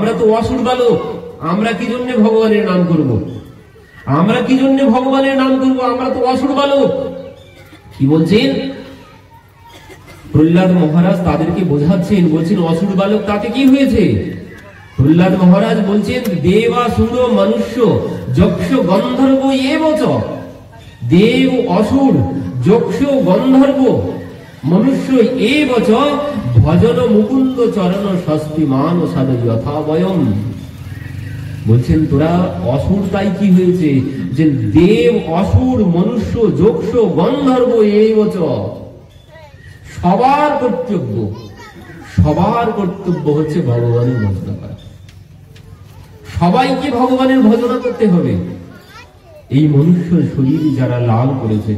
আমরা তো অসুর বালক, আমরা কি জন্য ভগবানের নাম করব? আমরা কি জন্য ভগবানের নাম করব? আমরা তো অসুর বালক। কি বলছেন প্রহ্লাদ মহারাজ? তাদেরকে বোঝাচ্ছেন, বলছেন অসুর বালক তাতে কি হয়েছে? প্রহ্লাদ মহারাজ বলছেন দেবাসুর মনুষ্য যক্ষ গন্ধর্ব এবচ। দেব, অসুর, যক্ষ, গন্ধর্ব, মনুষ্য এবচ ভজন মুকুন্দ চরণ স্বস্তিমান সাদ যথা বয়ম। বলছেন তোরা অসুর, তাই কি হয়েছে? যে দেব, অসুর, মনুষ্য, যক্ষ, গন্ধর্ব এবচ সবার কর্তব্য হচ্ছে ভগবানের ভজনা করা। সবাইকে ভগবানের ভজনা করতে হবে। এই মনুষ্য শরীর যারা লাভ করেছে,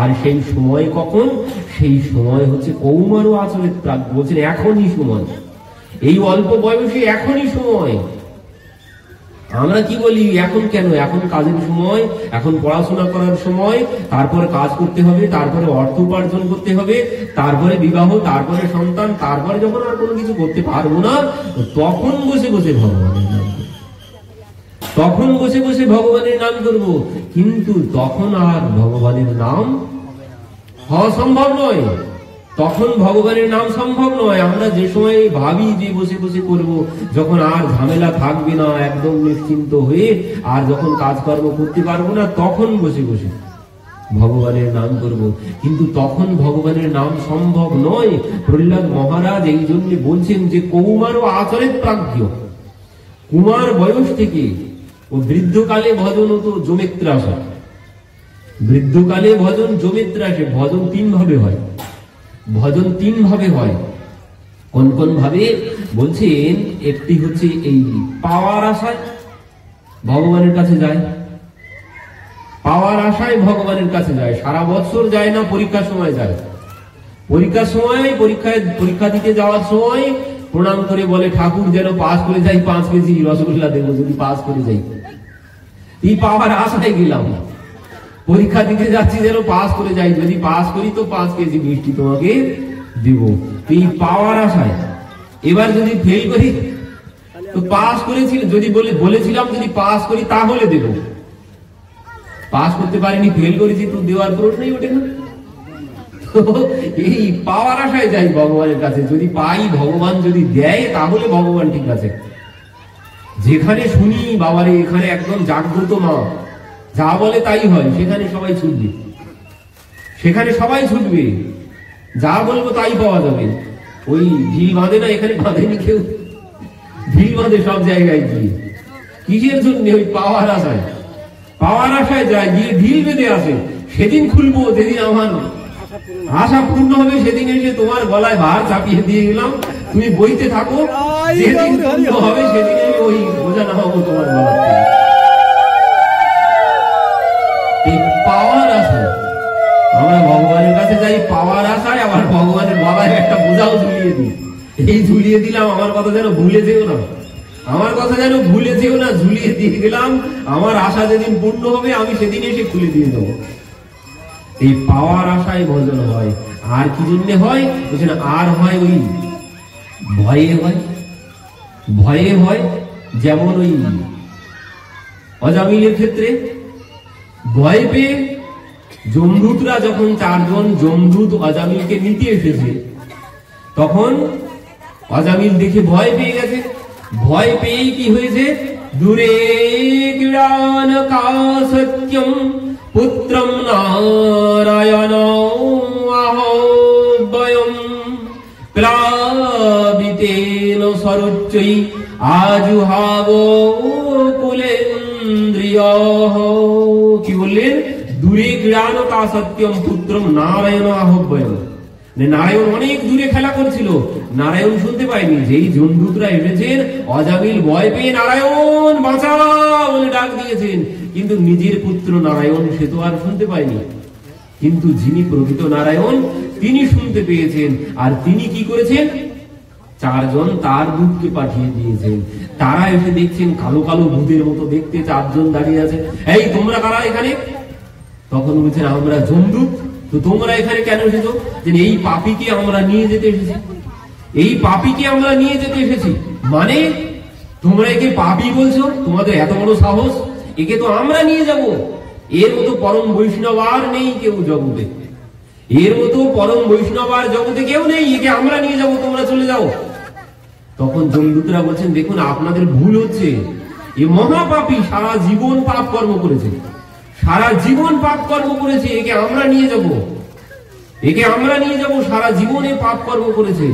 আর সেই সময় কখন? সেই সময় হচ্ছে কৌমার আচরিত প্রাক। বলছেন এখনই সময়, এই অল্প বয়সে এখনই সময়। আমরা কি বলি এখন কেন? এখন কাজের সময়, এখন পড়াশোনা করার সময়, তারপরে কাজ করতে হবে, তারপরে অর্থ উপার্জন করতে হবে, তারপরে বিবাহ, তারপরে সন্তান, তারপরে যখন আর কোনো কিছু করতে পারবো না তখন বসে বসে ভগবানের নাম করবো, তখন বসে বসে ভগবানের নাম করব। কিন্তু তখন আর ভগবানের নাম হওয়া সম্ভব নয়, তখন ভগবানের নাম সম্ভব নয়। আমরা যে সময় ভাবি যে বসে বসে করব, যখন আর ঝামেলা থাকবে না, একদম নিশ্চিন্ত হয়ে আর যখন কাজকর্ম করতে পারবো না, তখন বসে বসে ভগবানের নাম করব। কিন্তু তখন ভগবানের নাম সম্ভব নয়। প্রহ্লাদ মহারাজ এই জন্য বলছেন যে কৌমার আচরিত প্রাজ্ঞ, কুমার বয়স থেকে ও বৃদ্ধকালে ভজন তো জমিত্রাসে, বৃদ্ধকালে ভজন জমিত্রাসে। ভজন তিন ভাবে হয়, ভজন তিন ভাবে হয়। কোন কোন ভাবে বলছেন? একটি হচ্ছে এই পাওয়ার আশায় ভগবানের কাছে যায়, পাওয়ার আশায় ভগবানের কাছে যায়। সারা বছর যায় না, পরীক্ষার সময় যায়। পরীক্ষার সময় পরীক্ষা দিতে যাওয়ার সময় প্রণাম করে বলে ঠাকুর যেন পাস করে যাই, 5 কেজি রসগোল্লা দেবো যদি পাস করে যাই। এই পাওয়ার আশায় গেলাম, পরীক্ষা দিতে যাচ্ছি যেন পাস করে যাই, যদি পাস করি তো 5 কেজি মিষ্টি তোমাকে দেব। এই পাওয়ার আশায়। এবার যদি ফেল করি তো পাস করেছিল, যদি বলেছিলাম যদি পাস করি তাহলে দেব, পাস করতে পারিনি, ফেল করেছি তো দেওয়ার প্রশ্নই ওঠে না। এই পাওয়ার আশায় যাই ভগবানের কাছে, যদি পাই, ভগবান যদি দেয় তাহলে ভগবান ঠিক আছে। যেখানে শুনি বাবারে এখানে একদম জাগ্রত মা, যা বলে তাই হয়, সেখানে সবাই ছুটবে, সেখানে সবাই ছুটবে, যা বলবো তাই পাওয়া যাবে। ওই ঢিল বাঁধে না, এখানে বাঁধেনি কেউ, ঢিল বাঁধে সব জায়গায় গিয়ে। কিসের জন্য? ওই পাওয়ার আশায়, পাওয়ার আশায় যায়, গিয়ে ঢিল বেঁধে আসে। সেদিন খুলবো যেদিন আমার আশা পূর্ণ হবে, সেদিন এসে তোমার গলায় ভার চাপিয়ে দিয়ে গেলাম, তুমি বইতে থাকো, যেদিন পূর্ণ হবে সেদিন আমি ওই বোঝা না হবো তোমার গলা থেকে। এই পাওয়ার আশায় আমরা ভগবানের কাছে যাই, পাওয়ার আশায়, আবার ভগবানের গলায় একটা বোঝাও ঝুলিয়ে দিই। এই ঝুলিয়ে দিলাম, আমার কথা যেন ভুলে যেও না, আমার কথা যেন ভুলে যেও না, ঝুলিয়ে দিয়ে গেলাম। আমার আশা যেদিন পূর্ণ হবে আমি সেদিন এসে খুলে দিয়ে দেবো। এই পাওয়ার আশায় ভজন হয়। আর কি জন্য হয়? আর হয় ওই ভয়ে হয়, ভয়ে হয়। যেমন ওই অজামিলের ক্ষেত্রে ভয় পেয়ে যমদূতরা যখন 4 জন যমদূত অজামিলকে নিতে এসেছে, তখন অজামিল দেখে ভয় পেয়ে গেছে। ভয় পেয়ে কি হয়েছে? দূরে গিরান কা সত্যম পুত্রম নারায়ণ আহ্বয়ম প্লাবিতেন সরুচ্চৈ আজুহাব কুলেন্দ্রিয়ঃ। কি বললেন? দূরে গিরান কা সত্যম পুত্রম নারায়ণ আহ্বয়ম। নারায়ণ অনেক দূরে খেলা করছিল, নারায়ণ শুনতে পায়নি। যেই যমদূতরা এসেছেন, অজামিল ভয় পেয়ে নারায়ণ বাঁচাও বলে ডাক দিয়েছেন, কিন্তু নিজের পুত্র নারায়ণ সে তো আর শুনতে পায়নি। কিন্তু যিনি প্রকৃত নারায়ণ তিনি শুনতে পেয়েছেন, আর তিনি কি করেছেন? 4 জন তার দূতকে পাঠিয়ে দিয়েছেন। তারা এসে দেখছেন কালো কালো ভূতের মতো দেখতে 4 জন দাঁড়িয়ে আছে। এই তোমরা কারা এখানে? তখন বলছেন আমরা যমদূত। তো তোমরা এখানে কেন এসেছো? যে এই পাপীকে আমরা নিয়ে যেতে এসেছি, এই পাপীকে আমরা নিয়ে যেতে এসেছি। মানে তোমরা একে পাপী বলছো, তোমাদের এত বড় সাহস, একে তো আমরা নিয়ে যাব। এর মতো পরম বৈষ্ণব আর নেই কেউ জগতে, এর মতো পরম বৈষ্ণব আর জগতে কেউ নেই, একে আমরা নিয়ে যাব, তোমরা চলে যাও। তখন যমদূতরা বলছেন, দেখুন আপনাদের ভুল হচ্ছে, এ মহাপাপী, সারা জীবন পাপ কর্ম করেছে, সারা জীবন পাপ কর্ম করেছে, একে আমরা নিয়ে যাব, একে আমরা নিয়ে যাব, সারা জীবনে পাপ কর্ম করেছে।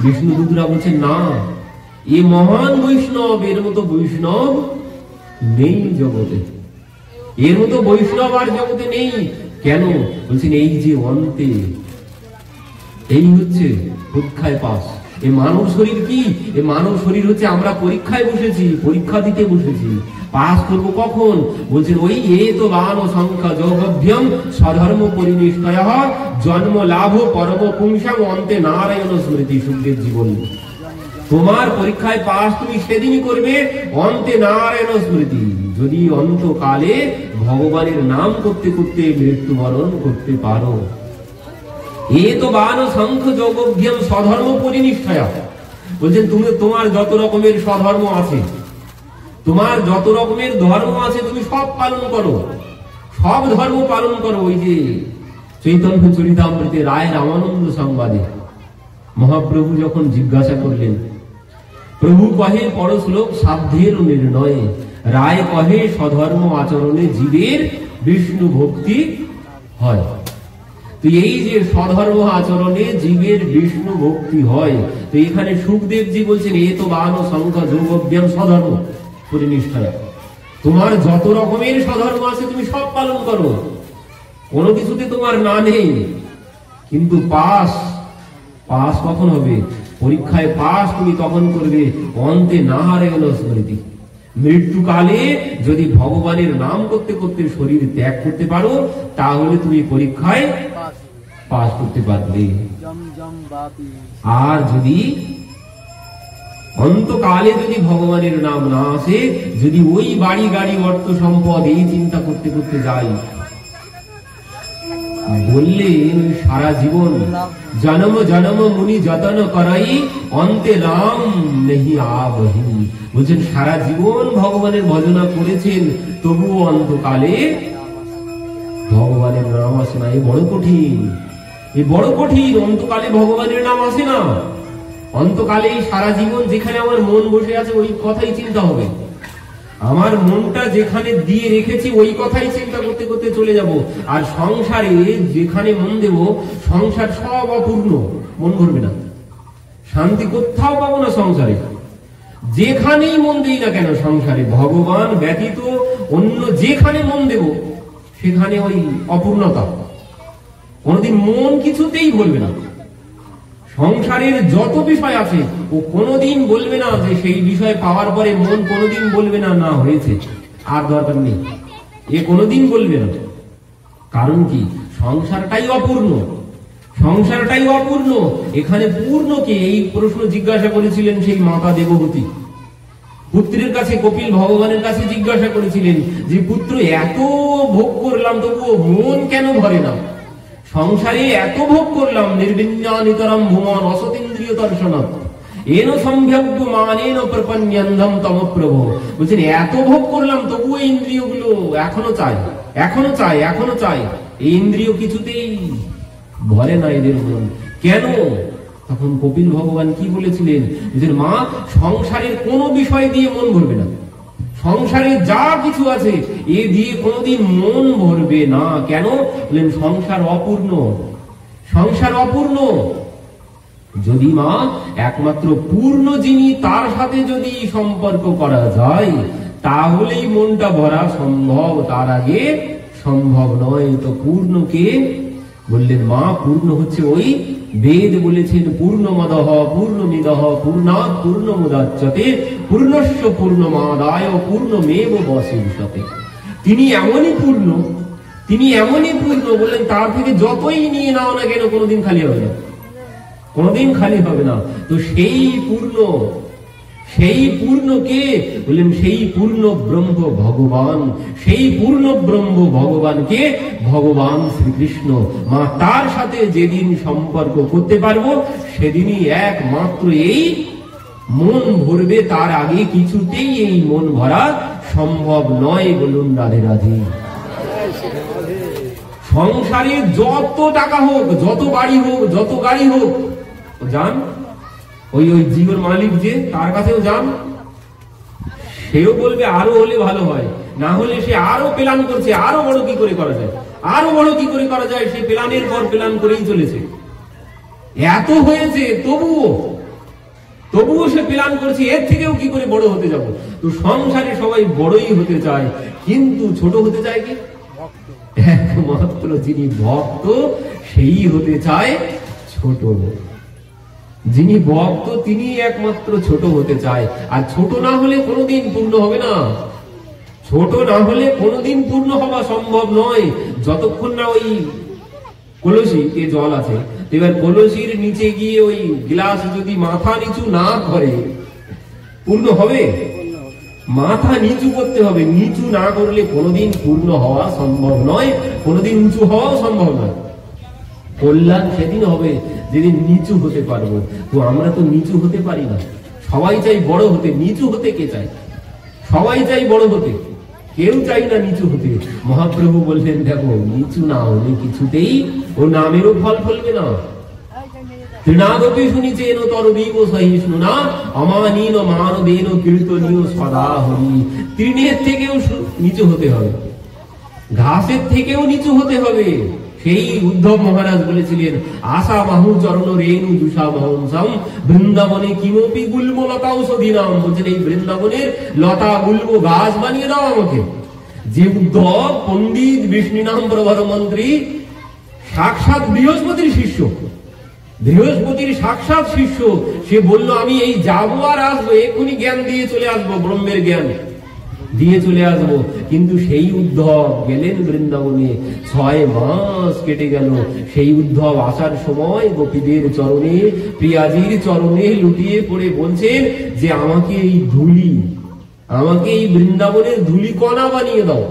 বিষ্ণুদূতরা বলছেন, না, এ মহান বৈষ্ণব, এর মতো বৈষ্ণব নেই জগতে, এর মতো বৈষ্ণব আর জগতে নেই। কেন বলছেন, এই যে অন্তে, এই হচ্ছে পরীক্ষায় পাস। এই মানব শরীর কি? এই মানব শরীর হচ্ছে আমরা পরীক্ষায় বসেছি, পরীক্ষা দিতে বসেছি। পাস করবো কখন? বলছেন, ওই এ তো বান সংখ্যা যোগভ্যম স্বধর্ম পরিনিষ্ঠয় জন্ম লাভ পরম পুংসাং অন্তে নারায়ণ স্মৃতি। সুখদেব জীবন, তোমার পরীক্ষায় পাস তুমি সেদিনই করবে অন্তে নারায়ণ স্মৃতি, যদি অন্তকালে ভগবানের নাম করতে করতে মৃত্যুবরণ করতে পারো। এ তো বান সংখ্য যোগভ্যম স্বধর্ম পরিনিষ্ঠয়া। বলছেন, তুমি তোমার যত রকমের স্বধর্ম আছে, তোমার যত রকমের ধর্ম আছে, তুমি সব পালন করো, সব ধর্ম পালন করো। ওই যে চৈতন্য চরিতামৃতে রায় রামানন্দ সংবাদে মহাপ্রভু যখন জিজ্ঞাসা করলেন, প্রভু কহে পর শ্লোক সাধ্যের নির্ণয়ে, রায় কহে স্বধর্ম আচরণে জীবের বিষ্ণু ভক্তি হয়। তো এই যে স্বধর্ম আচরণে জীবের বিষ্ণু ভক্তি হয়, তো এখানে সুখদেবজি বলছেন, এ তো বান সংখ্যা যোগভ্যম স্বধর্ম পরিনিষ্ঠায়, তোমার যত রকমের স্বধর্ম আছে তুমি সব পালন করো, কোনো কিছুতে তোমার না নেই। কিন্তু পাস কখন হবে? পরীক্ষায় পাস তুমি তখন করবে অন্তে নারায়ণ স্মৃতি। মৃত্যুকালে যদি ভগবানের নাম করতে করতে শরীর ত্যাগ করতে পারো, তাহলে তুমি পরীক্ষায় পাস করতে পারবে। আর যদি অন্তকালে যদি ভগবানের নাম না আসে, যদি ওই বাড়ি গাড়ি অর্থ সম্পদ এই চিন্তা করতে করতে যাই, বললেন সারা জীবন জন্ম জন্ম মুনি যতন করাই অন্তে রাম নেহি আবহি। বলছেন, সারা জীবন ভগবানের ভজনা করেছেন, তবুও অন্তকালে ভগবানের নাম আসে না। এ বড় কঠিন, এ বড় কঠিন। অন্তকালে ভগবানের নাম আসে না। অন্তকালে সারা জীবন যেখানে আমার মন বসে আছে ওই কথাই চিন্তা হবে, আমার মনটা যেখানে দিয়ে রেখেছি ওই কথাই চিন্তা করতে করতে চলে যাব। আর সংসারে যেখানে মন দেব, সংসার সব অপূর্ণ, মন ভরবে না, শান্তি কোথাও পাবো না সংসারে। যেখানেই মন দেই না কেন সংসারে, ভগবান ব্যতীত অন্য যেখানে মন দেব সেখানে ওই অপূর্ণতা, কোনদিন মন কিছুতেই ভরবে না। সংসারের যত বিষয় আছে ও কোনোদিন বলবে না যে সেই বিষয় পাওয়ার পরে মন কোনোদিন বলবে না, না হয়েছে আর দরকার নেই, এ কোনোদিন বলবে না। কারণ কি? সংসারটাই অপূর্ণ, সংসারটাই অপূর্ণ। এখানে পূর্ণ কে? এই প্রশ্ন জিজ্ঞাসা করেছিলেন সেই মাতা দেবহূতি পুত্রের কাছে। কপিল ভগবানের কাছে জিজ্ঞাসা করেছিলেন যে, পুত্র এত ভোগ করলাম তবুও মন কেন ভরে না? সংসারে এত ভোগ করলাম, নির্বিন্যানিতরম ভুমন অসতীন্দ্রিয় দর্শন এন সম্ভব্য মানেন প্রপন্যন্ধম তম প্রভু। বলছেন, এত ভোগ করলাম তবুও ইন্দ্রিয়গুলো এখনো চাই, এখনো চাই, এখনো চাই। এই ইন্দ্রিয় কিছুতেই ভরে না এদের মন। কেন? তখন কপিল ভগবান কি বলেছিলেন? যে মা, সংসারের কোন বিষয় দিয়ে মন ভরবে না, সংসারে যা কিছু আছে এ দিয়ে কোনোদিন মন ভরবে না। কেন? বলেন, সংসার অপূর্ণ, সংসার অপূর্ণ। যদি মা একমাত্র পূর্ণ যিনি তার সাথে যদি সম্পর্ক করা যায় তাহলেই মনটা ভরা সম্ভব, তার আগে সম্ভব নয়। তো পূর্ণ কে? বললেন মা, পূর্ণ হচ্ছে ওই বেদ বলেছেন, পূর্ণমদঃ পূর্ণমিদঃ পূর্ণাৎ পূর্ণমুদাচ্যতে পূর্ণস্য পূর্ণমাদায় পূর্ণমেব বশিষ্যতে। তিনি এমনই পূর্ণ, তিনি এমনই পূর্ণ, বললেন তার থেকে যতই নিয়ে নাও না কেন কোনোদিন খালি হবে না, কোনোদিন খালি হবে না। তো সেই পূর্ণ, সেই পূর্ণ কে? বললেন সেই পূর্ণ ব্রহ্ম ভগবান। সেই পূর্ণ ব্রহ্ম ভগবানকে ভগবান শ্রীকৃষ্ণ। মা তার সাথে যেদিন সম্পর্ক করতে পারবো সেদিনই একমাত্র এই মন ভরবে তার আগে কিছুতেই এই মন ভরা সম্ভব নয়। বলুন রাধে রাধে। সংসারে যত টাকা হোক, যত বাড়ি হোক, যত গাড়ি হোক, যান ওই জিওর মালিক যে, তার কাছেও যান, সেও বলবে আরো হলে ভালো হয়, না হলে সে আরো প্ল্যান করছে, আরো বড় কি করে করা যায়, আরো বড় কি করে করা যায়, সে প্ল্যানের পর প্ল্যান করেই চলেছে। এত হয়েছে তবুও সে প্ল্যান করছে এর থেকেও কি করে বড় হতে যাব। তো সংসারে সবাই বড়ই হতে চায়, কিন্তু ছোট হতে চায় কি? একমাত্র যিনি ভক্ত সেই হতে চায় ছোট। যিনি ভক্ত তিনি একমাত্র ছোট হতে চায়। আর ছোট না হলে কোনোদিন পূর্ণ হবে না, ছোট না হলে কোনোদিন পূর্ণ হওয়া সম্ভব নয়। যতক্ষণ না ওই কলসিতে জল আছে, এবার কলসির নিচে গিয়ে ওই গ্লাস যদি মাথা নিচু না করে পূর্ণ হবে? মাথা নিচু করতে হবে, নিচু না করলে কোনোদিন পূর্ণ হওয়া সম্ভব নয়, কোনোদিন উঁচু হওয়াও সম্ভব নয়। কল্যাণ সেদিন হবে যেদিন নিচু হতে পারবো। তো আমরা তো নিচু হতে পারি না, সবাই চাই বড় হতে। নিচু হতে কে চায়? সবাই চাই বড় হতে, কেউ চাই না নিচু হতে। মহাপ্রভু বললেন দেখো, নিচু না হলে কিছুতেই ও নামেরও ফল ফলবে না। তৃণাদপি শুনিছেন তরবীব সহিষ্ণু না অমানীন মানবেন কীর্তনীয় সদা হরি। তৃণের থেকেও নিচু হতে হবে, ঘাসের থেকেও নিচু হতে হবে। সেই উদ্ধব মহারাজ বলেছিলেন আশা বাহু চরণ রেণু দুষা মহংসম বৃন্দাবনে কিমপি গুল্ম লতা ঔষধি নাম। বলছেন এই বৃন্দাবনের লতা গুল্ম গাছ বানিয়ে দাও আমাকে। যে উদ্ধব পণ্ডিত বিষ্ণু নাম প্রভর মন্ত্রী, সাক্ষাৎ বৃহস্পতির শিষ্য, বৃহস্পতির সাক্ষাৎ শিষ্য, সে বলল আমি এই যাবো আর আসবো, এক্ষুনি জ্ঞান দিয়ে চলে আসবো, ব্রহ্মের জ্ঞান দিয়ে চলে আসবো। কিন্তু সেই উদ্ধব গেলেন বৃন্দাবনে, 6 মাস কেটে গেল। সেই উদ্ধব আসার সময় গোপীদের চরণে, প্রিয়াজির চরণে লুটিয়ে পড়ে বলছেন যে আমাকে এই ধুলি, আমাকে এই বৃন্দাবনের ধুলি কণা বানিয়ে দাও,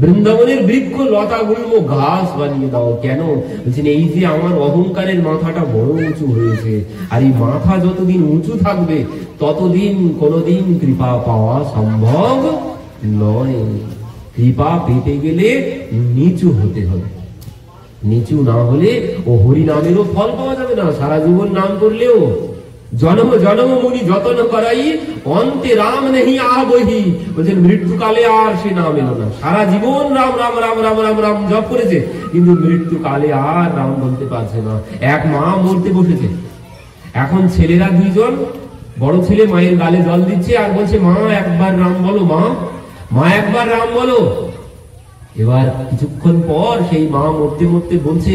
বৃন্দাবনের বৃক্ষ লতা গুল্ম ঘাস বানিয়ে দাও। কেন? বলছেন এই যে আমার অহংকারের মাথাটা বড় উঁচু হয়েছে, আর এই মাথা যতদিন উঁচু থাকবে ততদিন কোনদিন কৃপা পাওয়া সম্ভব নয়। কৃপা পেতে গেলে নিচু হতে হবে, নিচু না হলে ও হরি নামেরও ফল পাওয়া যাবে না। সারা জীবন নাম করলেও জন্ম জন্ম মুনি যতন করাই অন্তে রাম নেহি আবহি। বলছেন মৃত্যুকালে আর সে নাম এলো না। সারা জীবন রাম রাম রাম রাম রাম রাম জপ করেছে, কিন্তু মৃত্যুকালে আর রাম বলতে পারছে না। এক মা মরতে বসেছে, এখন ছেলেরা 2 জন, বড় ছেলে মায়ের গালে জল দিচ্ছে আর বলছে মা একবার রাম বলো, মা একবার রাম বলো। এবার কিছুক্ষণ পর সেই মা মরতে মরতে বলছে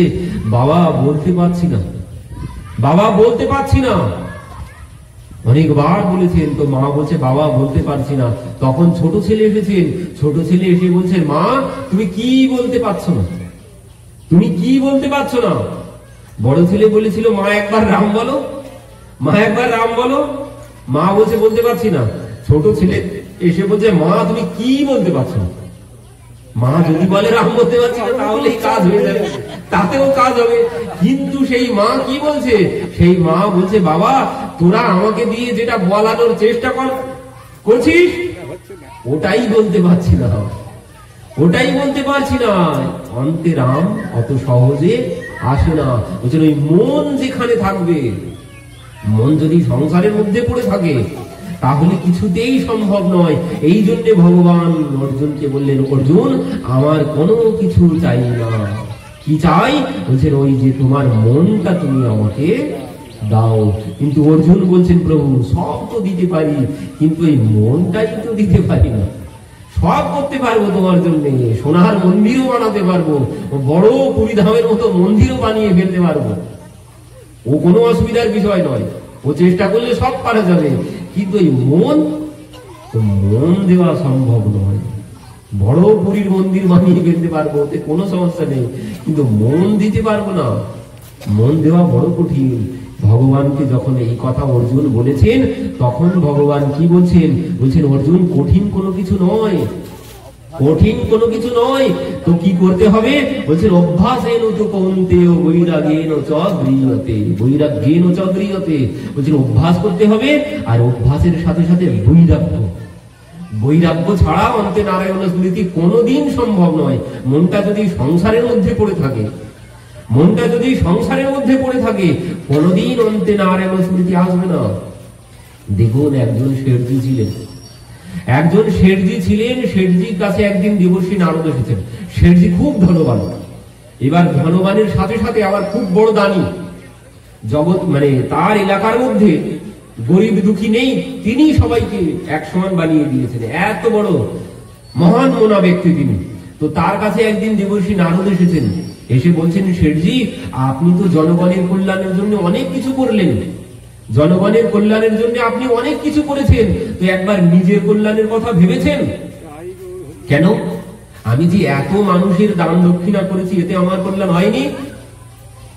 বাবা বলতে পারছি না, বাবা বলতে পারছি না। অনেকবার বলেছেন, তো মা বলছে বাবা বলতে পারছি না। তখন ছোট ছেলে এসেছেন, ছোট ছেলে এসে বলছে মা তুমি কি বলতে পারছো না, তুমি কি বলতে পারছো না। বড় ছেলে বলেছিল মা একবার রাম বলো, মা একবার রাম বলো। মা বলছে বলতে পারছি না। ছোট ছেলে এসে বলছে মা তুমি কি বলতে পারছো না। মা যদি বলে রাম বলতে পারছি না তাহলেই কাজ হয়ে যাবে, তাতেও কাজ হবে। কিন্তু সেই মা কি বলছে? সেই মা বলছে বাবা তোরা আমাকে দিয়ে যেটা বলানোর চেষ্টা করছিস ওটাই বলতে পারছি না, ওটাই বলতে পারছি না। অন্তে রাম অত সহজে আসে না। বলছেন ওই মন যেখানে থাকবে, মন যদি সংসারের মধ্যে পড়ে থাকে তাহলে কিছুতেই সম্ভব নয়। এই জন্য ভগবান অর্জুনকে বললেন অর্জুন আমার কোনো কিছু চাই না। কি চাই? বলছেন ওই যে তোমার মনটা তুমি আমাকে দাও। কিন্তু অর্জুন বলছেন প্রভু সব তো দিতে পারি, কিন্তু এই মনটাই তো দিতে পারি না। সব করতে পারবো তোমার জন্য, সোনার মন্দিরও বানাতে পারবো, বড় পুরীধামের মতো মন্দিরও বানিয়ে ফেলতে পারবো, ও কোনো অসুবিধার বিষয় নয়। ও চেষ্টা করলে সব পারা যাবে, কিন্তু এই মন দেওয়া সম্ভব নয়। বড় পুরীর মন্দির বানিয়ে ফেলতে পারবো, ওতে কোনো সমস্যা নেই, কিন্তু মন দিতে পারবো না। মন দেওয়া বড় কঠিন। ভগবানকে যখন এই কথা অর্জুন বলেছেন তখন ভগবান কি বলছেন? বলছেন অর্জুন কঠিন কোনো কিছু নয়, কঠিন কোনো কিছু নয়। তো কি করতে হবে বলছেন, অভ্যাসেন তো কৌন্তেয় বৈরাগেন চ গৃহ্যতে, বৈরাগ্যেন চ গৃহ্যতে। বলছেন অভ্যাস করতে হবে, আর অভ্যাসের সাথে সাথে বৈরাগ্য। বৈরাগ্য ছাড়া অন্তে নারায়ণ স্মৃতি কোনোদিন সম্ভব নয়। মনটা যদি সংসারের মধ্যে পড়ে থাকে, মনটা যদি সংসারের মধ্যে পড়ে থাকে, কোনোদিন অন্তে নারায়ণ স্মৃতি আসবে না। দেখুন একজন শেঠজি ছিলেন, একজন শেঠজি ছিলেন। শেঠজির কাছে একদিন দেবর্ষী নারদ এসেছেন। শেঠজি খুব ধনবান, এবার ধনবানের সাথে সাথে আবার খুব বড় দানি। জগৎ মানে তার এলাকার মধ্যে গরিব দুঃখী নেই, তিনি সবাইকে এক সমান বানিয়ে দিয়েছেন। এত বড় মহান মনা ব্যক্তি তিনি। তো তার কাছে একদিন দেবর্ষী নারদ এসেছেন, এসে বলছেন, শেঠজি আপনি তো জনগণের কল্যাণের জন্য অনেক কিছু করলেন, জনগণের কল্যাণের জন্য আপনি অনেক কিছু করেছেন, তো একবার নিজের কল্যাণের কথা ভেবেছেন? কেন? আমি যে এত মানুষের দান দক্ষিণা করেছি, এতে আমার কল্যাণ হয়নি?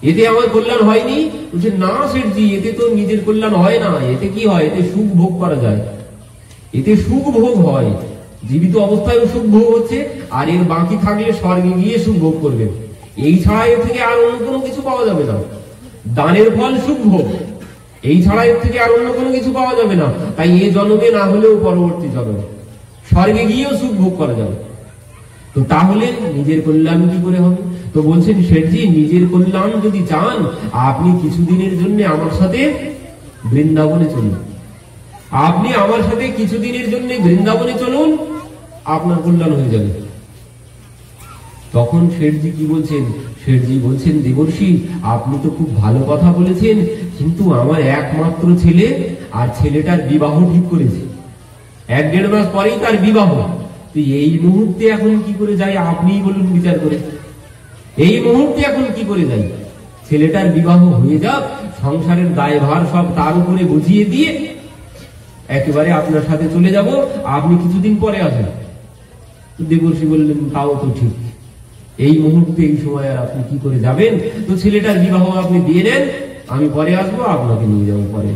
এতে আমার কল্যাণ হয়নি? বলছে না শেঠজি, এতে তো নিজের কল্যাণ হয় না। এতে কি হয়? এতে সুখ ভোগ করা যায়, এতে সুখ ভোগ হয়। জীবিত অবস্থায় সুখ ভোগ হচ্ছে, আর এর বাকি থাকলে স্বর্গে গিয়ে সুখ ভোগ করবেন। এই ছাড়া এর থেকে আর অন্য কোনো কিছু পাওয়া যাবে না। দানের ফল সুখ ভোগ, এই ছাড়া এর থেকে আর অন্য কোনো কিছু পাওয়া যাবে না। তাই এ জন্মে না হলেও পরবর্তী জন্মে স্বর্গে গিয়েও সুখ ভোগ করা যাবে। তো তাহলে নিজের কল্যাণ কি করে হবে? তো বলছেন, শেঠজি নিজের কল্যাণ যদি চান, আপনি কিছুদিনের জন্য আমার সাথে বৃন্দাবনে চলুন। আপনি আমার সাথে কিছুদিনের জন্য বৃন্দাবনে চলুন, আপনার কল্যাণ হয়ে যাবে। তখন শেঠজি কি বলছেন? শেঠজি বলছেন, দেবর্ষি আপনি তো খুব ভালো কথা বলেছেন, কিন্তু আমার একমাত্র ছেলে, আর ছেলেটার বিবাহ ঠিক করেছে, 1-1.5 মাস পরেই তার বিবাহ। তো এই মুহূর্তে এখন কি করে যাই আপনিই বলুন বিচার করে। এই মুহূর্তে এখন কি করে যাই? ছেলেটার বিবাহ হয়ে যাক, সংসারের দায়ভার সব তার উপরে বুঝিয়ে দিয়ে একেবারে আপনার সাথে চলে যাব, আপনি কিছুদিন পরে আসেন। দেবর্ষি বললেন, তাও তো ঠিক, এই মুহূর্তে এই সময় আর আপনি কি করে যাবেন? তো ছেলেটার বিবাহ আপনি দিয়ে নেন, আমি পরে আসবো, আপনাকে নিয়ে যাবো পরে।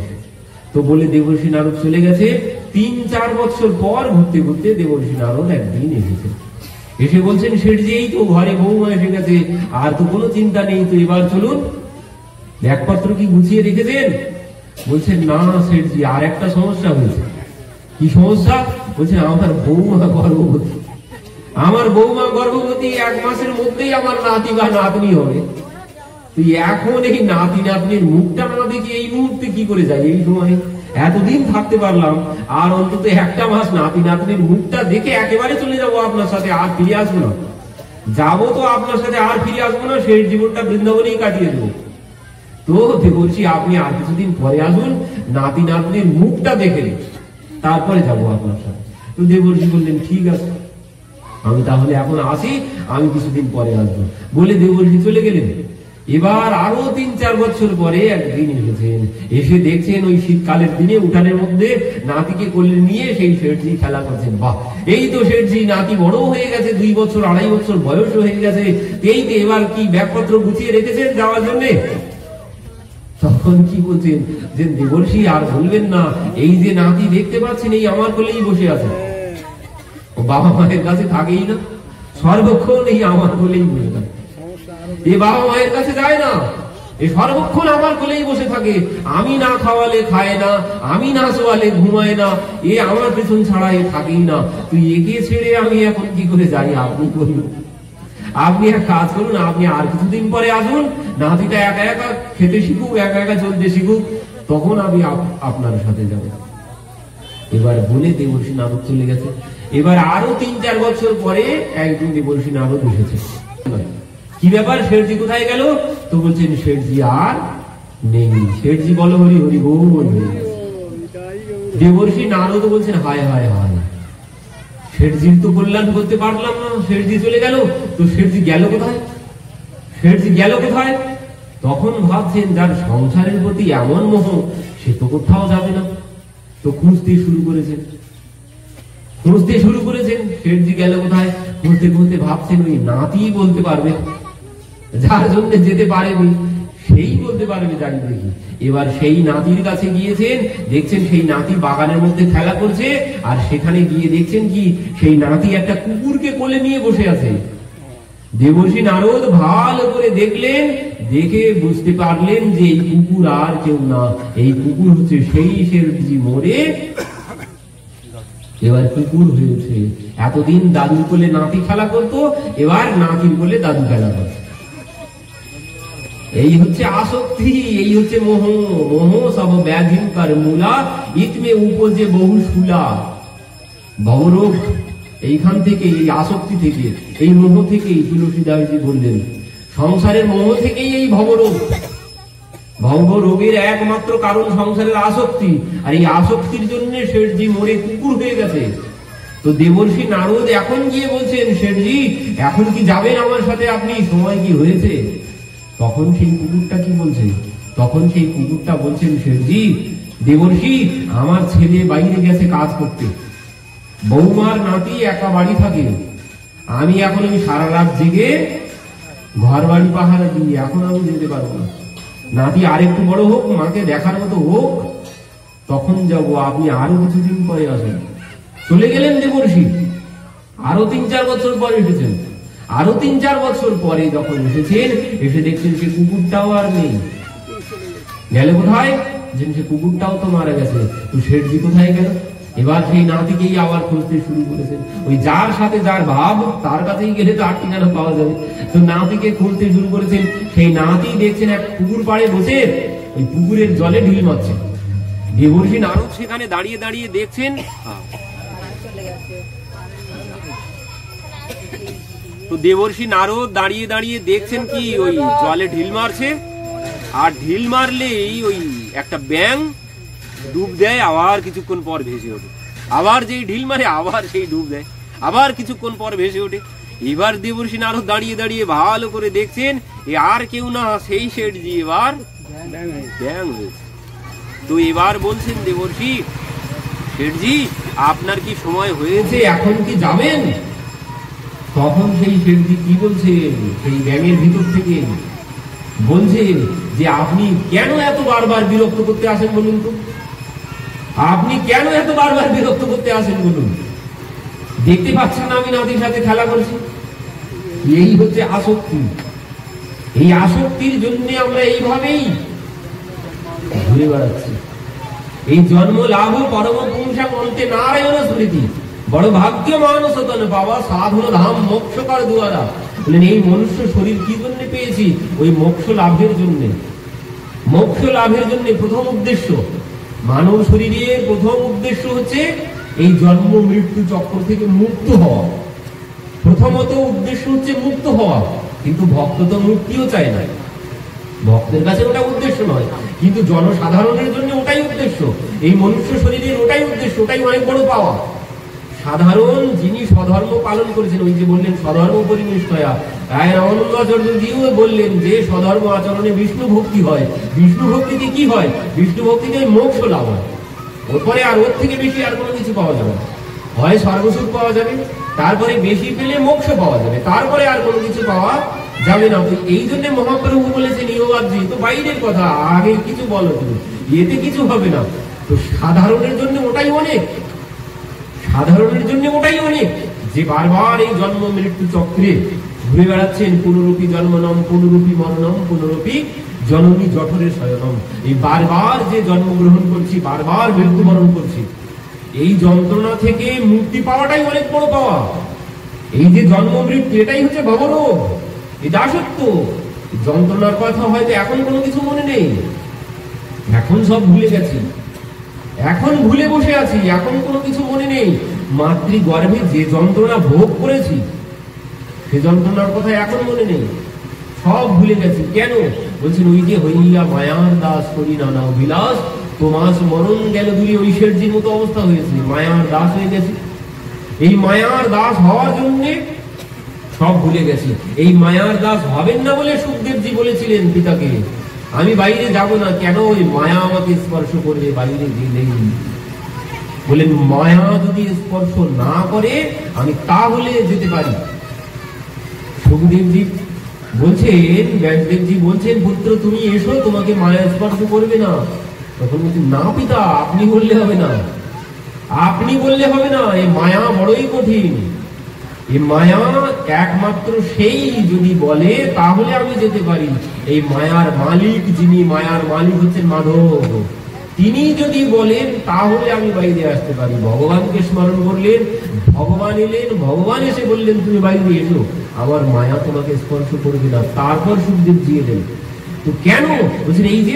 তো বলে দেবর্ষি নারদ চলে গেছে। 3-4 বছর পর ঘুরতে ঘুরতে দেবর্ষি নারদ একদিন এসেছে। এসে বলছেন, শেঠজি এই তো ঘরে বৌমা এসে গেছে, আর তো কোনো চিন্তা নেই, তো এবার চলুন। ব্যাগপত্র কি গুছিয়ে রেখেছেন? বলছেন না শেঠজি, আর একটা সমস্যা হয়েছে। কি সমস্যা? বলছেন আমার বৌমা গর্ভবতী। আমার বৌমা গর্ভবতী, 1 মাসের মধ্যেই আমার নাতি বা নাতনি হবে। তুই এখন এই নাতি নাতনির মুখটা না দেখি এই মুহূর্তে কি করে যাই? এই সময় এতদিন থাকতে পারলাম, আর অন্তত 1টা মাস নাতি নাতনির মুখটা দেখে একেবারে চলে যাবো আপনার সাথে, আর ফিরে আসবো না। যাবো তো আপনার সাথে, আর ফিরে আসবো না, সেই জীবনটা বৃন্দাবনেই কাটিয়ে দেবো। তো বলছি আপনি আর কিছুদিন পরে আসুন, নাতি নাতনির মুখটা দেখে তারপরে যাবো আপনার সাথে। তো দেবর্ষি বললেন, ঠিক আছে, আমি তাহলে এখন আসি, আমি কিছুদিন পরে আসবো। বলে দেবর্ষি চলে গেলেন। এবার আরো 3-4 বছর পরে একদিন এসেছেন। এসে দেখছেন ওই শীতকালের দিনে উঠানের মধ্যে নাতিকে কোলে নিয়ে সেই শেঠজি খেলা করছেন। বাহ, এই তো শেঠজি নাতি বড় হয়ে গেছে, 2 বছর 2.5 বছর বয়স হয়ে গেছে, এই তো এবার কি ব্যাগপত্র গুছিয়ে রেখেছেন যাওয়ার জন্য? তখন কি বলছেন যে দেবর্ষি আর বলবেন না, এই যে নাতি দেখতে পাচ্ছেন, এই আমার কোলেই বসে আছে। ও বাবা মায়ের কাছে থাকেই না, সর্বক্ষণ এই আমার কোলেই বসে থাকে। এ বাবা মায়ের কাছে যায় না, এ সর্বক্ষণ আমার কোলেই বসে থাকে। আমি না খাওয়ালে খায় না, আমি না শোয়ালে ঘুমায় না, এ আমার পেছন ছাড়া এ থাকেই না। তুই একে ছেড়ে আমি এখন কি করে যাই? আপনি বলুন, আপনি এক কাজ করুন, আপনি আর কিছুদিন পরে আসুন, নাতিটা একা একা খেতে শিখুক, একা একা চলতে শিখুক, তখন আমি আপনার সাথে যাব। এবার বলে দেবর্ষি নারদ চলে গেছে। এবার আরো 3-4 বছর পরে একদিন দেবর্ষি নারদ এসেছে। কি ব্যাপার, শেঠজি কোথায় গেল? তো বলছেন, শেঠজি আর নেই। শেঠজি বলো হরি হরি বল। দেবর্ষি নারদ বলছেন, হায় হায় হায়, শেঠজির তো কল্যাণ করতে পারলাম না, শেঠজি চলে গেল। তো শেঠজি গেল কোথায়? শেঠজি গেল কোথায়? তখন ভাবছেন, যার সংসারের প্রতি এমন মোহ, সে তো কোথাও যাবে না। তো খুঁজতে শুরু করেছেন, খুঁজতে শুরু করেছেন, শেঠজি গেল কোথায়? খুঁজতে খুঁজতে ভাবছেন, ওই নাতি বলতে পারবে, যার জন্য যেতে পারেনি সেই বলতে পারবে, জানি দেখি। এবার সেই নাতির কাছে গিয়েছেন, দেখছেন সেই নাতি বাগানের মধ্যে খেলা করছে, আর সেখানে গিয়ে দেখছেন কি সেই নাতি একটা কুকুরকে কোলে নিয়ে বসে আছে। দেবর্ষি নারদ ভালো করে দেখলেন, দেখে বুঝতে পারলেন যে এই কুকুর আর কেউ না, এই কুকুর হচ্ছে সেই শেঠজি মরে এবার কুকুর হয়েছে। এতদিন দাদুর কোলে নাতি খেলা করতো, এবার নাতির কোলে দাদু খেলা করছে। এই হচ্ছে আসক্তি, এই হচ্ছে মোহ। মোহ সব ব্যাধিকার মূলা, ইতমে উপজে বহু শুলা। ভবরোগ এইখান থেকে, এই আসক্তি থেকে, এই মোহ থেকেই তুলসীদাসজি বললেন সংসারের মোহ থেকেই এই ভবরোগ। ভবরোগের একমাত্র কারণ সংসারের আসক্তি, আর এই আসক্তির জন্য শেঠজি মরে কুকুর হয়ে গেছে। তো দেবর্ষি নারদ এখন গিয়ে বলছেন, শেঠজি এখন কি যাবেন আমার সাথে আপনি, সময় কি হয়েছে? তখন সেই কুকুরটা কি বলছে? তখন সেই কুকুরটা বলছেন, শেঠজি দেবর্ষি আমার ছেলে বাইরে গেছে কাজ করতে, বৌমার নাতি একা বাড়ি থাকে, আমি এখন ওই সারা রাত জেগে ঘর বাড়ি পাহারা দিই, এখন আমি যেতে পারবো না। নাতি আরেকটু বড় হোক, মাকে দেখার মতো হোক, তখন যাবো, আপনি আরো কিছুদিন পরে আসেন। চলে গেলেন দেবর্ষি, আরো 3-4 বছর পরে এসেছেন। আরো 3-4 বছর পরে যখন এসেছেন, এসে দেখছেন সে কুকুরটাও আর নেই। গেলে কোথায়? যে সে কুকুরটাও তো মারা গেছে। তো শেঠজি কোথায় গেল? এবার সেই নাতিকেই আবার খুঁজতে শুরু করেছেন। ওই যার সাথে যার ভাব তার কাছেই গেলে তো আর ঠিকানা পাওয়া যাবে। তো নাতিকে খুঁজতে শুরু করেছেন। সেই নাতি দেখছেন এক পুকুর পাড়ে বসে ওই পুকুরের জলে ঢিল মারছে। দেবর্ষি নারদ সেখানে দাঁড়িয়ে দাঁড়িয়ে দেখছেন। তো দেবর্ষি নারদ দাঁড়িয়ে দাঁড়িয়ে দেখছেন কি ওই জলে ঢিল মারছে, আর ঢিল মারলেই ওই একটা ব্যাঙ ডুব দেয়, আবার কিছুক্ষণ পর ভেসে ওঠে। আবার যেই ঢিল মারে আবার সেই ডুব দেয়, আবার কিছুক্ষণ পর ভেসে ওঠে। এবার দেবর্ষি নারদ দাঁড়িয়ে দাঁড়িয়ে ভালো করে দেখছেন, এ আর কেউ না, সেই শেঠজি এবার ব্যাঙ হয়েছে। তো এবার বলছেন দেবর্ষি, শেঠজি আপনার কি সময় হয়েছে, এখন কি যাবেন? তখন সেই শেঠজি কি বলছেন, সেই ব্যাঙের ভিতর থেকে বলছেন যে আপনি কেন এত বারবার বিরক্ত করতে আসেন বলুন তো, আপনি কেন এত বারবার বিরক্ত করতে আসেন বলুন? দেখতে পাচ্ছেন না আমি নাতির সাথে খেলা করছি? এই হচ্ছে আসক্তি। এই আসক্তির জন্য আমরা এইভাবেই ঘুরে বেড়াচ্ছি। এই জন্ম লাভ পরম পুংসা অন্তে নারায়ণ স্মৃতি, বড় ভাগ্য মানুষ হতন বাবা সাধন ধাম মোক্ষকার দুয়ারা। বলেন এই মনুষ্য শরীর কি জন্য পেয়েছি? ওই মোক্ষ লাভের জন্য। মোক্ষ লাভের জন্য প্রথম উদ্দেশ্য, মানব শরীরের প্রথম উদ্দেশ্য হচ্ছে এই জন্ম মৃত্যু চক্র থেকে মুক্ত হওয়া। প্রথমত উদ্দেশ্য হচ্ছে মুক্ত হওয়া, কিন্তু ভক্ত তো মুক্তিও চায় না। ভক্তের কাছে ওটা উদ্দেশ্য নয়, কিন্তু জনসাধারণের জন্য ওটাই উদ্দেশ্য। এই মনুষ্য শরীরের ওটাই উদ্দেশ্য, ওটাই অনেক বড় পাওয়া। সাধারণ যিনি স্বধর্ম পালন করেছেন, ওই যে বললেন স্বধর্ম পরিনিষ্ঠয়া, রায় রামানন্দাচার্যজিও বললেন যে স্বধর্ম আচরণে বিষ্ণু ভক্তি হয়। বিষ্ণু ভক্তিতে কি হয়? বিষ্ণু ভক্তিতে মোক্ষ লাভ হয়। ওপরে আর ওর থেকে বেশি আর কোনো কিছু পাওয়া যাবে না। হয় স্বর্গসুখ পাওয়া যাবে, তারপরে বেশি পেলে মোক্ষ পাওয়া যাবে, তারপরে আর কোনো কিছু পাওয়া যাবে না। এই জন্য মহাপ্রভু বলেছেন ইহবাদজি, তো বাইরের কথা, আগে কিছু বলো তুমি, এতে কিছু হবে না। তো সাধারণের জন্য ওটাই অনেক, সাধারণের জন্য ওটাই অনেক, যে বারবার এই জন্ম মৃত্যু চক্রে ঘুরে বেড়াচ্ছেন। পুনরূপী জন্মনম পুনরূপী মরণম পুনরূপী জননী জঠরে শয়নম। এই বারবার যে জন্মগ্রহণ করছি, বারবার মৃত্যুবরণ করছি, এই যন্ত্রণা থেকে মুক্তি পাওয়াটাই অনেক বড় পাওয়া। এই যে জন্ম মৃত্যু, এটাই হচ্ছে ভবরোগ, এই দাসত্ব। যন্ত্রণার কথা হয়তো এখন কোনো কিছু মনে নেই, এখন সব ভুলে গেছি, এখন ভুলে বসে আছি, এখন কোনো কিছু মনে নেই। মাতৃগর্ভে যে যন্ত্রণা ভোগ করেছি, সে যন্ত্রণার কথা এখন মনে নেই, সব ভুলে গেছি। কেন? বলছেন ওই যে হইয়া মায়ার দাস করি নানা বিলাস, তোমার মরণ গেল দূরে, ওই শেঠজির মতো অবস্থা হয়েছে, মায়ার দাস হয়ে গেছে। এই মায়ার দাস হওয়ার জন্য সব ভুলে গেছি। এই মায়ার দাস হবেন না বলে সুখদেবজি বলেছিলেন পিতাকে, আমি বাইরে যাব না, কেন? ওই মায়া আমাকে স্পর্শ করবে বাইরে গেলেই। বলেন মায়া যদি স্পর্শ না করে আমি তাহলে যেতে পারি। সুখদেবজি বলছেন ব্যাসদেবজি বলছেন, পুত্র তুমি এসো, তোমাকে মায়া স্পর্শ করবে না। তখন বলছেন, না পিতা, আপনি বললে হবে না, আপনি বললে হবে না, এই মায়া বড়ই কঠিন। এই মায়া একমাত্র সেই যদি বলে তাহলে আমি যেতে পারি। এই মায়ার মালিক যিনি, মায়ার মালিক হচ্ছেন মাধব, তিনি যদি বলেন তাহলে আমি বাইরে আসতে পারি। ভগবানকে স্মরণ করলেন, ভগবান এলেন, ভগবান এসে বললেন তুমি বাইরে এসো, আমার মায়া তোমাকে স্পর্শ করবে না। তারপর সুখদেব জি এলেন। তো কেন বলছেন, এই যে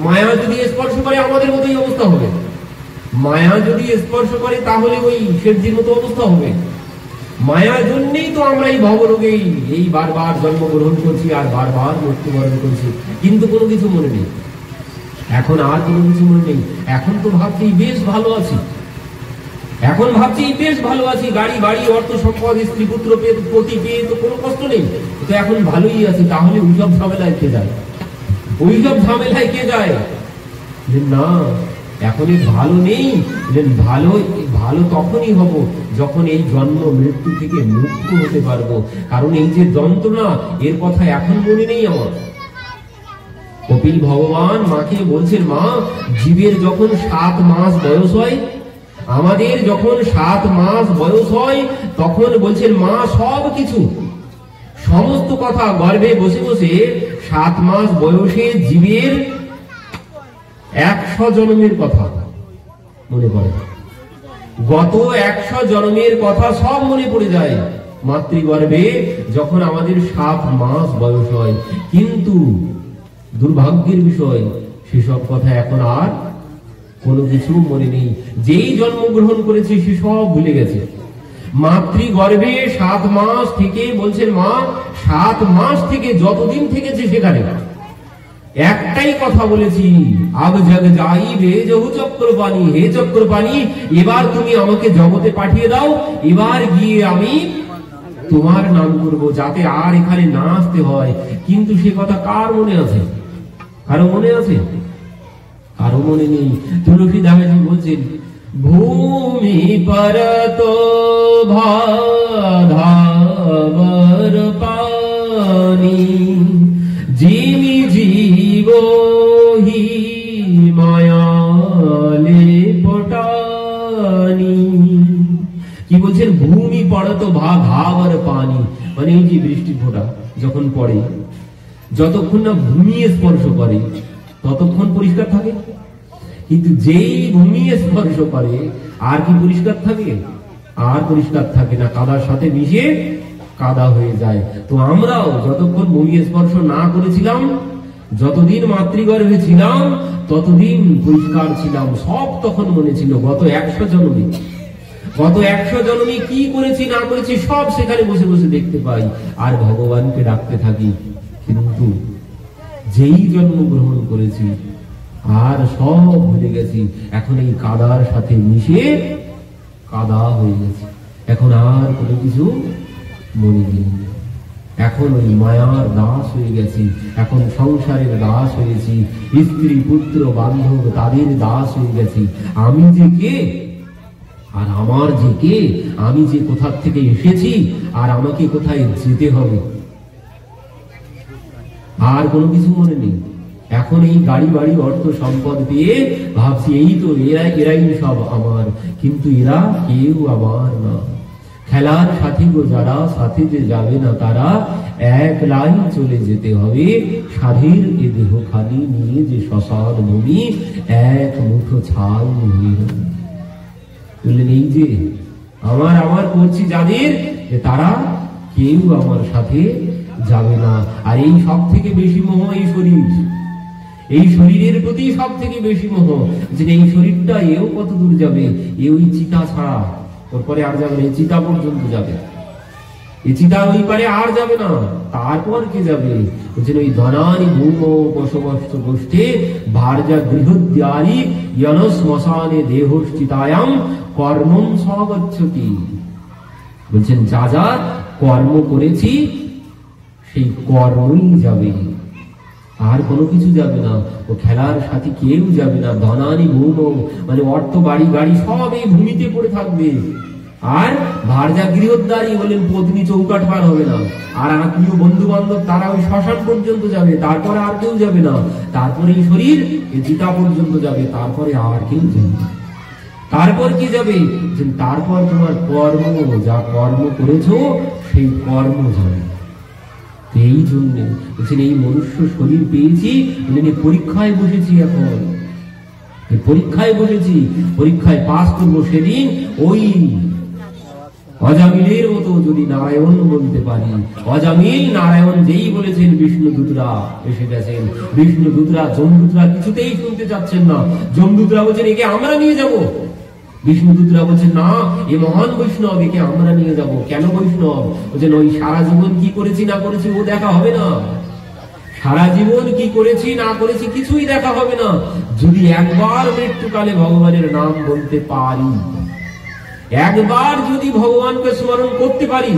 মায়া যদি স্পর্শ করে আমাদের মতোই অবস্থা হবে, মায়া যদি স্পর্শ করে তাহলে ওই শেঠজির মতো অবস্থা হবে। মায়ার জন্যই তো আমরা এই ভবরোগে এই বারবার জন্মগ্রহণ করছি আর বারবার মৃত্যুবরণ করছি, কিন্তু কোনো কিছু মনে নেই। এখন আর কোনো কিছু মনে নেই। এখন তো ভাবছি বেশ ভালো আছি, এখন ভাবছি বেশ ভালো আছি, গাড়ি বাড়ি অর্থ সম্পদ স্ত্রী পুত্র পতি পেয়ে তো কোনো কষ্ট নেই, তো এখন ভালোই আছি। তাহলে ওইসব ঝামেলায় কে যায়, ওইসব ঝামেলায় কে যায়? না, এখন ভালো নেই। ভালো ভালো তখনই হব যখন এই জন্ম মৃত্যু থেকে মুক্ত হতে পারবো। কারণ এই যে যন্ত্রণা, এর কথা এখন মনে নেই আমার। কপিল ভগবান মাকে বলছেন, মা, জীবের যখন 7 মাস বয়স হয়, আমাদের যখন 7 মাস বয়স হয়, তখন বলছেন মা সব কিছু সমস্ত কথা গর্ভে বসে বসে 7 মাস বয়সে জীবের 100 জন্মের কথা মনে পড়ে। গত 100 জন্মের কথা সব মনে পড়ে যায় মাতৃগর্ভে যখন আমাদের 7 মাস বয়স হয়। কিন্তু দুর্ভাগ্যের বিষয়, সেসব কথা এখন আর কোনো কিছু মনে নেই। যেই জন্মগ্রহণ করেছে সে সব ভুলে গেছে। মাতৃগর্ভে 7 মাস থেকে বলছেন মা, 7 মাস থেকে যতদিন থেকেছে সেখানে একটাই কথা বলেছি, আব জগ যাইবে যহু চক্রপাণী, হে চক্রপাণী, এবার তুমি আমাকে জগতে পাঠিয়ে দাও, এবার গিয়ে আমি তোমার নাম করব, যাতে আর এখানে না আসতে হয়। কিন্তু সে কথা কার মনে আছে? কারো মনে আছে? কারো মনে নেই। তুলসীদাসজি বলছেন, ভূমি পরত ভাধাবর পানি, জিমি জীব হি মায়ালে পটানি। কি বলছেন? ভূমি পড়ত ভাধাবর পানি, মানে এই যে বৃষ্টির ফোঁটা যখন পড়ে, যতক্ষণ না ভূমি স্পর্শ করে ততক্ষণ পরিষ্কার থাকে। কিন্তু যেই ভূমি স্পর্শ করে আর কি পরিষ্কার থাকে? আর পরিষ্কার থাকে না, কাদার সাথে মিশে কাদা হয়ে যায়। তো আমরাও যতক্ষণ ভূমি স্পর্শ না করেছিলাম, যতদিন মাতৃগর্ভে ছিলাম ততদিন পরিষ্কার ছিলাম, সব তখন মনে ছিল। গত 100 জন্মে, গত 100 জন্মে কি করেছি না করেছি সব সেখানে বসে বসে দেখতে পাই আর ভগবানকে ডাকতে থাকি। কিন্তু যেই জন্মগ্রহণ করেছি আর সব ভুলে গেছি। এখন এই কাদার সাথে মিশে কাদা হয়ে গেছে, এখন আর কোনো কিছু মনে নেই। এখন ওই মায়ার দাস হয়ে গেছি, এখন সংসারের দাস হয়েছি, স্ত্রী পুত্র বান্ধব তাদের দাস হয়ে গেছি। আমি যে কে আর আমার যে কে, আমি যে কোথা থেকে এসেছি আর আমাকে কোথায় যেতে হবে, আর কোনো কিছু মনে নেই। এখন এই গাড়ি বাড়ি অর্থ সম্পদ পেয়ে ভাবছি এই তো এরাই সব আমার, কিন্তু এরা কেউ আমার না। খেলার সাথী গো যারা, সাথে যে যাবে না তারা, এক লাইন চলে যেতে হবে সাধীর এ দেহ খালি নিয়ে, যে শ্মশান ভূমি এক মুঠো ছাল নিয়ে। বললেন এই যে আমার করছি যাদের, তারা কেউ আমার সাথে যাবে না। আর এই সব থেকে বেশি মোহ এই শরীর, এই শরীরের প্রতি সব থেকে বেশি মোহ। যে এই শরীরটা এও কত দূর যাবে, এ ওই চিতা ছাড়া ওরপরে আর যাবে না, এই চিতা পর্যন্ত যাবে, এই চিতা ওই পারে আর যাবে না। তারপর কে যাবে? বলছেন ওই ধনানি ভূম বসবস্ত গোষ্ঠে ভার্যা গৃহদ্বারি ইয়ন শ্মশানে দেহশ্চিতায়াম কর্মম সগচ্ছতি। বলছেন যা যা কর্ম করেছি সেই কর্মই যাবে, আর কোনো কিছু যাবে না। ও খেলার সাথে কেউ যাবে না। ধনানি ভূম মানে অর্থ বাড়ি গাড়ি সব এই ভূমিতে পড়ে থাকবে, আর ভারজা গৃহদ্বারী হলেন পত্নী চৌকাঠ পার হবে না, আর আত্মীয় বন্ধু বান্ধব তারা ওই শ্মশান পর্যন্ত যাবে, তারপরে আর কেউ যাবে না। তারপরে এই শরীর এই চিতা পর্যন্ত যাবে, তারপরে আর কেউ যাবে না। তারপর কি যাবে? তারপর তোমার কর্ম, যা কর্ম করেছো সেই কর্ম যাবে। এই জন্য বলছেন এই মনুষ্য শরীর পেয়েছি, পরীক্ষায় বসেছি, এখন পরীক্ষায় বসেছি, পরীক্ষায় পাস করবো সেদিন ওই অজামিলের মতো যদি নারায়ণ বলতে পারি। অজামিল নারায়ণ যেই বলেছেন বিষ্ণুদূতরা এসে গেছেন। বিষ্ণুদূতরা যমদূতরা কিছুতেই শুনতে চাচ্ছেন না। যমদূতরা বলছেন একে আমরা নিয়ে যাব। বিষ্ণুদূতরা বলছেন না, এ মহান বৈষ্ণব, একে আমরা নিয়ে যাব। কেন বৈষ্ণব? বলছেন ওই সারা জীবন কি করেছি না করেছি ও দেখা হবে না। সারা জীবন কি করেছি না করেছি কিছুই দেখা হবে না। যদি একবার মৃত্যুকালে ভগবানের নাম বলতে পারি, একবার যদি ভগবানকে স্মরণ করতে পারি,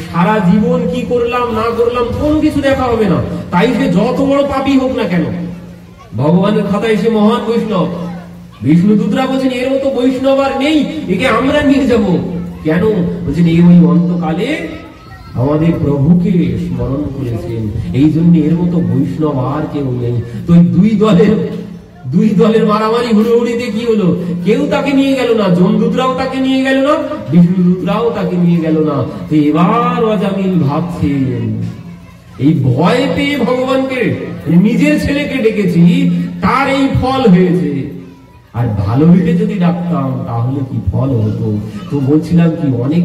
সারা জীবন কি করলাম না করলাম কোনো কিছু দেখা হবে না। তাই সে যত বড় পাপী হোক না কেন, ভগবানের খাতায় সে মহান বৈষ্ণব। বিষ্ণুদূতরা বলছেন এর মতো বৈষ্ণব আর নেই, একে আমরা নিয়ে যাব। কেন? বলছেন এই ওই অন্তকালে আমাদের প্রভুকে স্মরণ করেছেন, এই জন্য এর মতো বৈষ্ণব আর কেউ নেই। তো দুই দলের মারামারি হুড়োহুড়িতে কি হলো? কেউ তাকে নিয়ে গেল না, যমদূতরাও তাকে নিয়ে গেল না, বিষ্ণুদূতরাও তাকে নিয়ে গেল না। তো এবার অজামিল ভাবছেন এই ভয় পেয়ে ভগবানকে, নিজের ছেলেকে ডেকেছি, তার এই ফল হয়েছে। আর ভালোবেসে যদি ডাকতাম তাহলে কি ফল হতো? তো বলছিলাম কি অনেক